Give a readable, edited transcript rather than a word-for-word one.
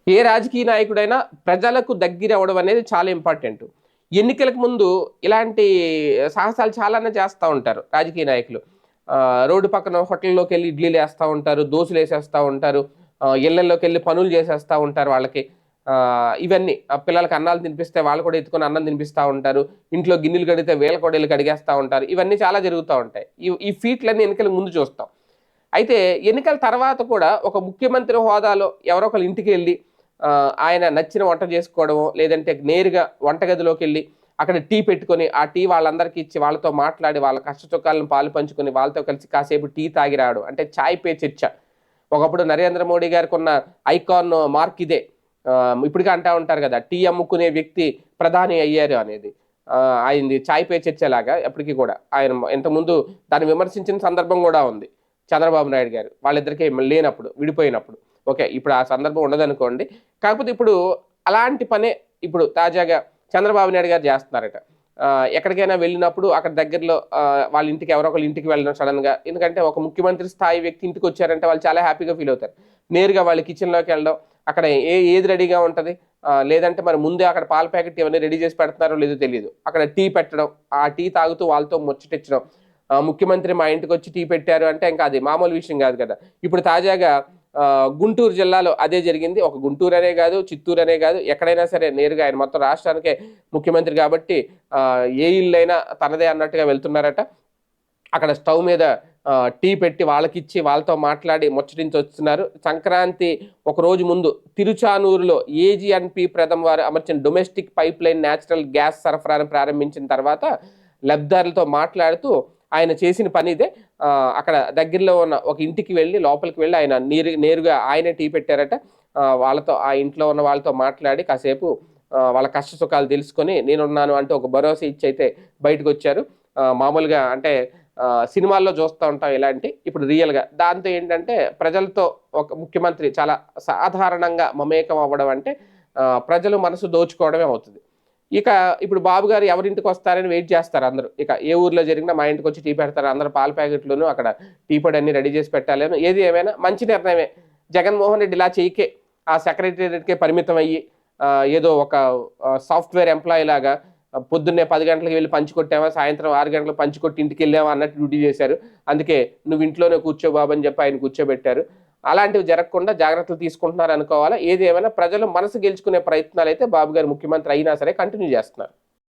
ఏ రాజకీయ నాయకుడైనా ప్రజలకు దగ్గర అవ్వడం అనేది చాలా ఇంపార్టెంట్. ఎన్నికలకు ముందు ఇలాంటి సాహసాలు చాలానే చేస్తా ఉంటారు రాజకీయ నాయకులు. రోడ్డు పక్కన హోటల్‌లోకెళ్ళి ఇడ్లీలేస్తా ఉంటారు, దోసలేసేస్తా ఉంటారు, ఇళ్ళల్లోకెళ్ళి పనులు చేసేస్తా ఉంటారు వాళ్ళకి. ఇవన్నీ పిల్లలకి అన్నాలు తినిపిస్తే వాళ్ళు కూడా ఎత్తుకొని అన్నం తినిపిస్తా ఉంటారు. ఇంట్లో గిన్నెలు కడిగితే వీళ్ళు కూడా ఎళ్లి కడిగేస్తా ఉంటారు. ఇవన్నీ చాలా జరుగుతా ఉంటాయి. ఈ ఫీట్‌లన్నీ ఎన్నికల ముందు చూస్తాం. అయితే ఎన్నికల తర్వాత కూడా ఒక ముఖ్యమంత్రి హోదాలో ఎవరో ఒకళ్ళ ఇంటికెళ్ళి ఆయన నచ్చిన వంట చేసుకోవడమో, లేదంటే నేరుగా వంటగదిలోకెళ్ళి అక్కడ టీ పెట్టుకొని, ఆ టీ వాళ్ళందరికీ ఇచ్చి, వాళ్ళతో మాట్లాడి, వాళ్ళ కష్ట సుఖాలను పాలు పంచుకొని, వాళ్ళతో కలిసి కాసేపు టీ తాగి రావడం. అంటే చాయ్ పే చర్చ. ఒకప్పుడు నరేంద్ర మోడీ గారికున్న ఐకాన్ మార్క్ ఇదే. ఇప్పటికి అంటా ఉంటారు గదా! టీ అమ్ముకునే వ్యక్తి ప్రధాని అయ్యారు అనేది. ఆయనది చాయ్ పే చర్చలాగా ఎప్పటికి కూడా. ఆయన ఇంతకుముందు దాన్ని విమర్శించిన సందర్భం గూడా ఉంది. చంద్రబాబు నాయుడు గారు. వాళ్ళిద్దరికీ లేనప్పుడు, విడిపోయినప్పుడు. ఓకే. ఇప్పుడు ఆ సందర్భం ఉండదనుకోండి. కాకపోతే ఇప్పుడు అలాంటి పనే ఇప్పుడు తాజాగా చంద్రబాబు నాయుడు గారు జేస్తున్నారట. ఎక్కడికైనా వెళ్ళినప్పుడు అక్కడ దగ్గరలో వాళ్ళ ఇంటికి ఎవరో ఒకళ్ళ ఇంటికి వెళ్ళడం సడెన్‌గా. ఎందుకంటే ఒక ముఖ్యమంత్రి స్థాయి వ్యక్తి ఇంటికొచ్చారంటే వాళ్ళు చాలా హ్యాపీగా ఫీల్ అవుతారు. నేరుగా వాళ్ళ కిచెన్‌లోకెళ్ళడం, అక్కడ ఏది రెడీగా ఉంటది. లేదంటే మరి ముందే అక్కడ పాల ప్యాకెట్ ఇవన్నీ రెడీ చేసి పెడుతున్నారో లేదో తెలీదు. అక్కడ టీ పెట్టడం, ఆ టీ తాగుతూ వాళ్ళతో ముచ్చటించడం. ముఖ్యమంత్రి మా ఇంటికొచ్చి టీ పెట్టారు అంటే ఇంకా అది మామూలు విషయం గాదు కదా! ఇప్పుడు తాజాగా గుంటూరు జిల్లాలో అదే జరిగింది. ఒక గుంటూరు అనే గాదు, చిత్తూరు అనే గాదు, ఎక్కడైనా సరే నేరుగా ఆయన మొత్తం రాష్ట్రానికే ముఖ్యమంత్రి గాబట్టి ఏ ఇల్లైనా తనదే అన్నట్టుగా వెళ్తున్నారట. అక్కడ స్టవ్ మీద టీ పెట్టి వాళ్ళకిచ్చి, వాళ్ళతో మాట్లాడి ముచ్చటించొస్తున్నారు. సంక్రాంతి ఒక రోజు ముందు తిరుచానూరులో ఏజీఎన్‌పీ ప్రథమ వారు అమర్చిన డొమెస్టిక్ పైప్‌లైన్ నేచురల్ గ్యాస్ సరఫరాను ప్రారంభించిన తర్వాత లబ్ధిదారులతో మాట్లాడుతూ ఆయన చేసిన పనిదే. అక్కడ దగ్గరలో ఉన్న ఒక ఇంటికి వెళ్లి, లోపలికి వెళ్లి ఆయన నేరుగా ఆయనే టీ పెట్టారట. వాళ్ళతో ఆ ఇంట్లో ఉన్న వాళ్ళతో మాట్లాడి కాసేపు వాళ్ళ కష్ట సుఖాలు తెలుసుకొని నేనున్నాను అంటూ ఒక భరోసా ఇచ్చైతే బయటకొచ్చారు. మామూలుగా అంటే సినిమాల్లో చూస్తా ఉంటాం ఇలాంటి. ఇప్పుడు రియల్‌గా. దాంతో ఏంటంటే ప్రజలతో ఒక ముఖ్యమంత్రి చాలా సాధారణంగా మమేకం అవ్వడం అంటే ప్రజలు మనసు దోచుకోవడమే అవుతది. ఇక ఇప్పుడు బాబు గారు ఎవరింటికొస్తారని వెయిట్ చేస్తారు అందరూ. ఇక ఏ ఊర్లో జరిగినా మా ఇంటికొచ్చి టీ పెడతారు. అందరూ పాల ప్యాకెట్లును అక్కడ టీ పొడి అన్నీ రెడీ చేసి పెట్టాలని. ఏది ఏమైనా మంచి నిర్ణయమే. జగన్మోహన్ రెడ్డి ఇలా చేయకే ఆ సెక్రటేరియట్‌కే పరిమితం అయ్యి ఏదో ఒక సాఫ్ట్‌వేర్ ఎంప్లాయీ లాగా పొద్దున్నే 10 గంటలకు వెళ్లి పంచికొట్టామా, సాయంత్రం 6 గంటలకు పంచికొట్టి ఇంటికెళ్ళామా అన్నట్టు డ్యూటీ చేశారు. అందుకే "నువ్వు ఇంట్లోనే కూర్చో బాబు" అని చెప్పి ఆయన కూర్చోబెట్టారు. అలాంటివి జరగకుండా జాగ్రత్తలు తీసుకుంటున్నారనుకోవాలా. ఏది ఏమైనా ప్రజలు మనసు గెలుచుకునే ప్రయత్నాలైతే బాబు గారు ముఖ్యమంత్రి అయినా సరే కంటిన్యూ చేస్తున్నారు.